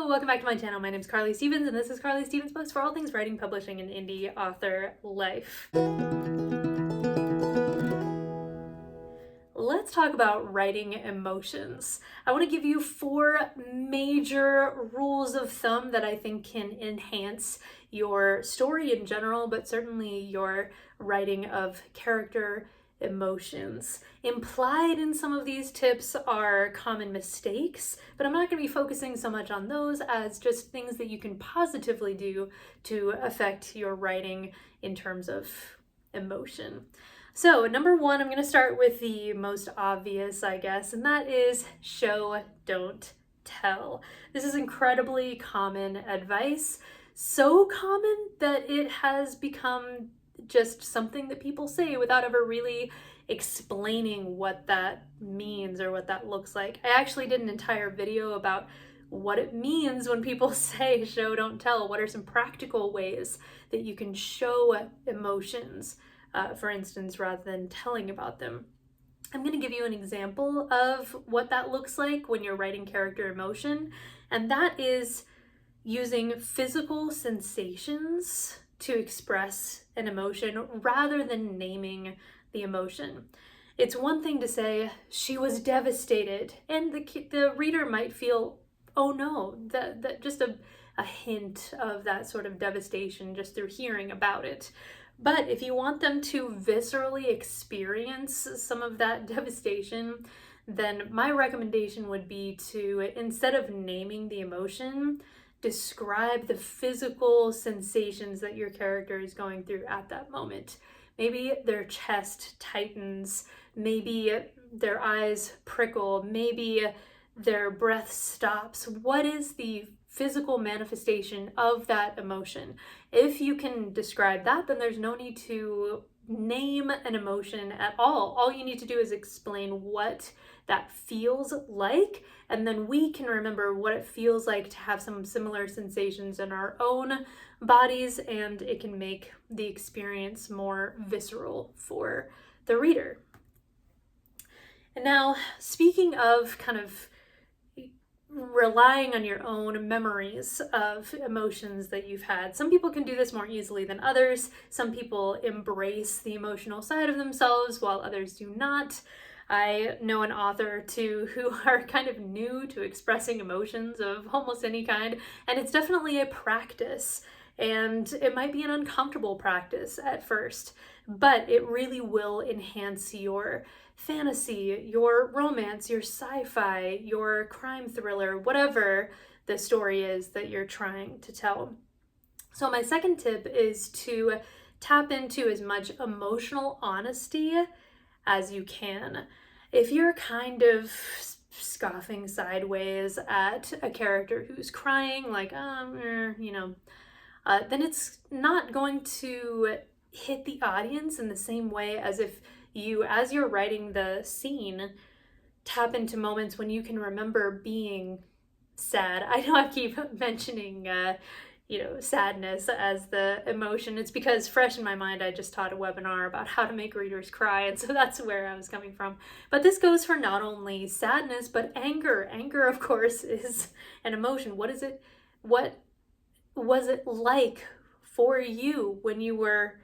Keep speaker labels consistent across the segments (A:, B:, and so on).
A: Hello, welcome back to my channel. My name is Carly Stevens, and this is Carly Stevens Books for all things writing, publishing, and indie author life. Let's talk about writing emotions. I want to give you 4 major rules of thumb that I think can enhance your story in general, but certainly your writing of character emotions. Implied in some of these tips are common mistakes, but I'm not going to be focusing so much on those as just things that you can positively do to affect your writing in terms of emotion. So number 1, I'm going to start with the most obvious, I guess, and that is show, don't tell. This is incredibly common advice, so common that it has become just something that people say without ever really explaining what that means or what that looks like. I actually did an entire video about what it means when people say show, don't tell. What are some practical ways that you can show emotions, for instance, rather than telling about them. I'm going to give you an example of what that looks like when you're writing character emotion, and that is using physical sensations to express an emotion rather than naming the emotion. It's one thing to say, she was devastated, and the reader might feel, oh no, that just a hint of that sort of devastation just through hearing about it. But if you want them to viscerally experience some of that devastation, then my recommendation would be to, instead of naming the emotion, describe the physical sensations that your character is going through at that moment. Maybe their chest tightens, maybe their eyes prickle, maybe their breath stops. What is the physical manifestation of that emotion? If you can describe that, then there's no need to name an emotion at all. All you need to do is explain what that feels like, and then we can remember what it feels like to have some similar sensations in our own bodies, and it can make the experience more visceral for the reader. And now, speaking of kind of relying on your own memories of emotions that you've had. Some people can do this more easily than others. Some people embrace the emotional side of themselves while others do not. I know an author or two who are kind of new to expressing emotions of almost any kind, and it's definitely a practice. And it might be an uncomfortable practice at first, but it really will enhance your fantasy, your romance, your sci-fi, your crime thriller, whatever the story is that you're trying to tell. So my second tip is to tap into as much emotional honesty as you can. If you're kind of scoffing sideways at a character who's crying, like, then it's not going to hit the audience in the same way as if you, as you're writing the scene, tap into moments when you can remember being sad. I know I keep mentioning, sadness as the emotion. It's because fresh in my mind, I just taught a webinar about how to make readers cry, and so that's where I was coming from. But this goes for not only sadness, but anger. Anger, of course, is an emotion. What was it like for you when you were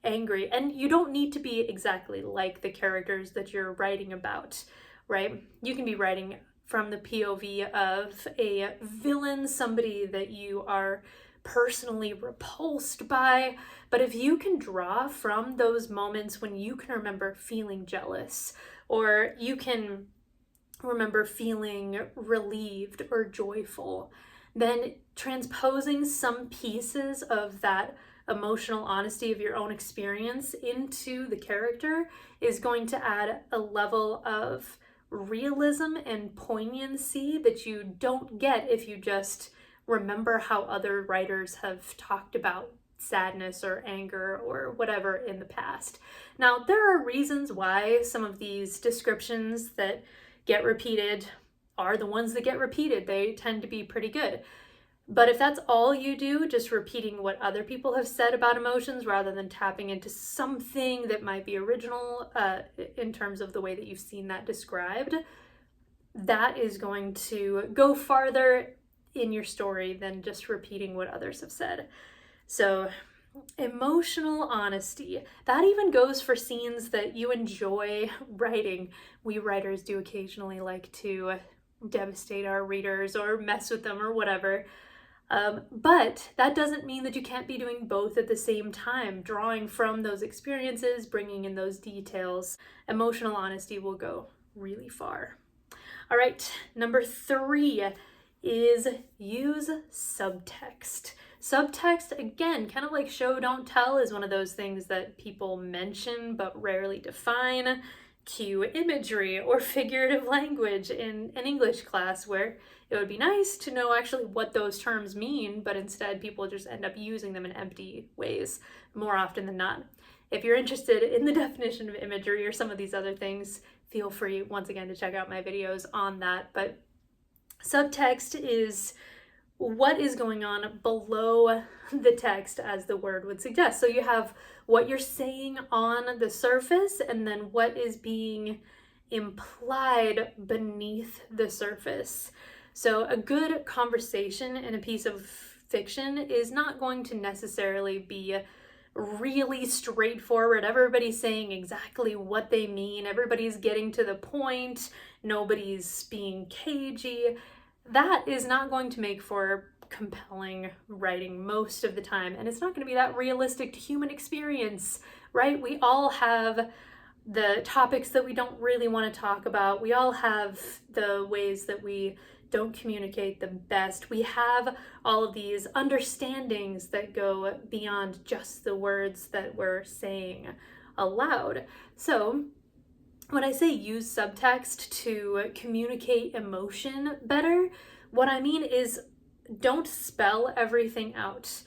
A: angry? And you don't need to be exactly like the characters that you're writing about, right? You can be writing from the POV of a villain, somebody that you are personally repulsed by. But if you can draw from those moments when you can remember feeling jealous, or you can remember feeling relieved or joyful, then transposing some pieces of that emotional honesty of your own experience into the character is going to add a level of realism and poignancy that you don't get if you just remember how other writers have talked about sadness or anger or whatever in the past. Now, there are reasons why some of these descriptions that get repeated are the ones that get repeated. They tend to be pretty good. But if that's all you do, just repeating what other people have said about emotions rather than tapping into something that might be original in terms of the way that you've seen that described, that is going to go farther in your story than just repeating what others have said. So emotional honesty, that even goes for scenes that you enjoy writing. We writers do occasionally like to devastate our readers or mess with them or whatever. But that doesn't mean that you can't be doing both at the same time, drawing from those experiences, bringing in those details. Emotional honesty will go really far. All right, number 3 is use subtext. Subtext, again, kind of like show don't tell, is one of those things that people mention but rarely define. Cue imagery or figurative language in an English class, where it would be nice to know actually what those terms mean, but instead people just end up using them in empty ways more often than not. If you're interested in the definition of imagery or some of these other things, feel free once again to check out my videos on that. But subtext is what is going on below the text, as the word would suggest. So you have what you're saying on the surface, and then what is being implied beneath the surface. So a good conversation in a piece of fiction is not going to necessarily be really straightforward. Everybody's saying exactly what they mean. Everybody's getting to the point. Nobody's being cagey. That is not going to make for compelling writing most of the time, and it's not going to be that realistic to human experience, right? We all have the topics that we don't really want to talk about. We all have the ways that we don't communicate the best. We have all of these understandings that go beyond just the words that we're saying aloud. So when I say use subtext to communicate emotion better, what I mean is don't spell everything out,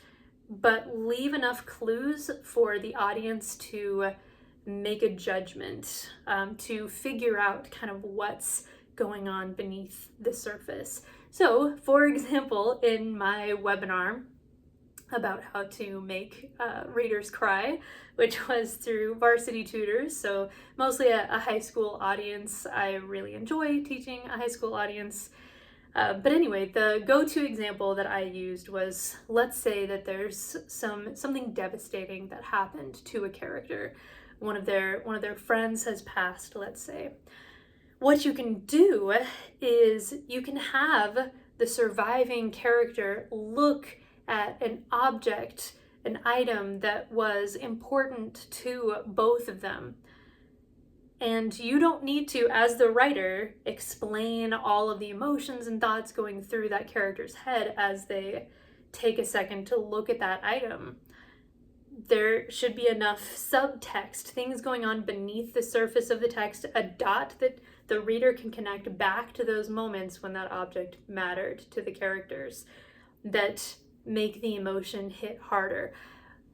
A: but leave enough clues for the audience to make a judgment, to figure out kind of what's going on beneath the surface. So, for example, in my webinar about how to make readers cry, which was through Varsity Tutors, so mostly a high school audience. I really enjoy teaching a high school audience. But anyway, the go-to example that I used was, let's say that there's something devastating that happened to a character. One of their friends has passed, let's say. What you can do is you can have the surviving character look at an object, an item that was important to both of them. And you don't need to, as the writer, explain all of the emotions and thoughts going through that character's head as they take a second to look at that item. There should be enough subtext, things going on beneath the surface of the text, a dot that the reader can connect back to those moments when that object mattered to the characters, that make the emotion hit harder.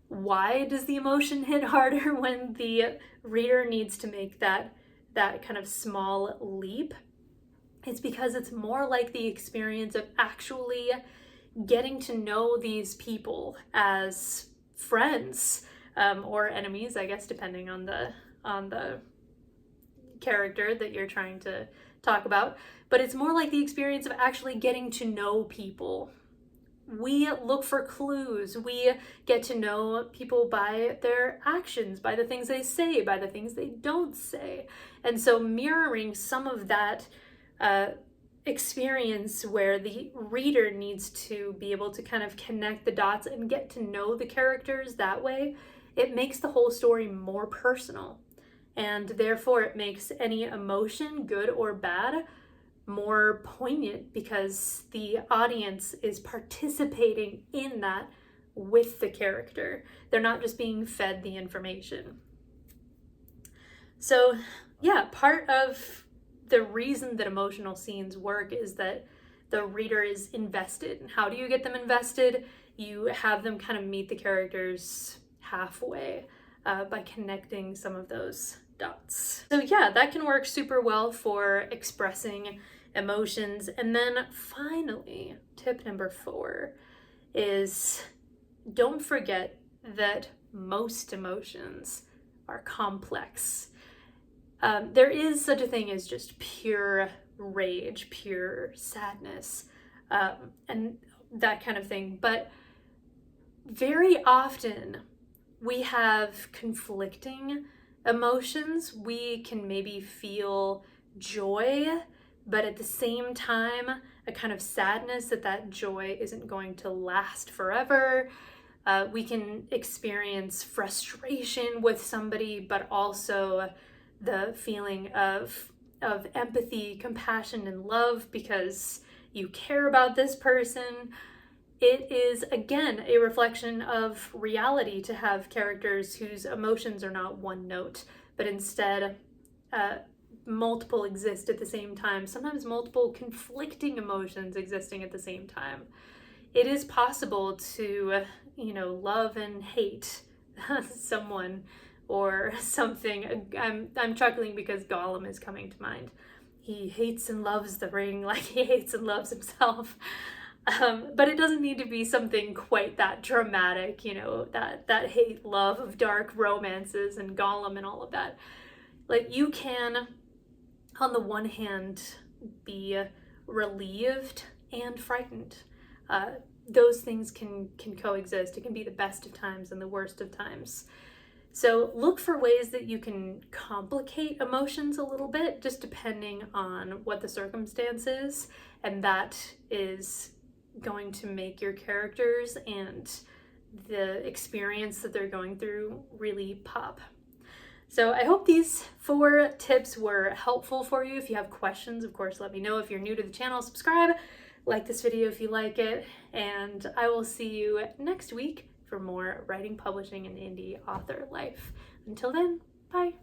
A: Why does the emotion hit harder when the reader needs to make that kind of small leap? It's because it's more like the experience of actually getting to know these people as friends, or enemies, I guess, depending on the character that you're trying to talk about. But it's more like the experience of actually getting to know people. We look for clues. We get to know people by their actions, by the things they say, by the things they don't say. And so mirroring some of that experience where the reader needs to be able to kind of connect the dots and get to know the characters that way, it makes the whole story more personal. And therefore it makes any emotion, good or bad, more poignant, because the audience is participating in that with the character. They're not just being fed the information. So yeah, part of the reason that emotional scenes work is that the reader is invested. And how do you get them invested? You have them kind of meet the characters halfway by connecting some of those dots. So yeah, that can work super well for expressing emotions. And then finally, tip number 4 is don't forget that most emotions are complex. There is such a thing as just pure rage, pure sadness. and that kind of thing. But very often we have conflicting emotions. We can maybe feel joy, but at the same time, a kind of sadness that joy isn't going to last forever. We can experience frustration with somebody, but also the feeling of empathy, compassion, and love because you care about this person. It is, again, a reflection of reality to have characters whose emotions are not one note, but instead multiple exist at the same time, sometimes multiple conflicting emotions existing at the same time. It is possible to, love and hate someone or something. I'm chuckling because Gollum is coming to mind. He hates and loves the ring like he hates and loves himself. But it doesn't need to be something quite that dramatic, that hate love of dark romances and Gollum and all of that. Like, you can, on the one hand, be relieved and frightened. Those things can coexist. It can be the best of times and the worst of times. So look for ways that you can complicate emotions a little bit, just depending on what the circumstance is, and that is going to make your characters and the experience that they're going through really pop. So I hope these 4 tips were helpful for you. If you have questions, of course, let me know. If you're new to the channel, subscribe, like this video if you like it, and I will see you next week for more writing, publishing, and indie author life. Until then, bye.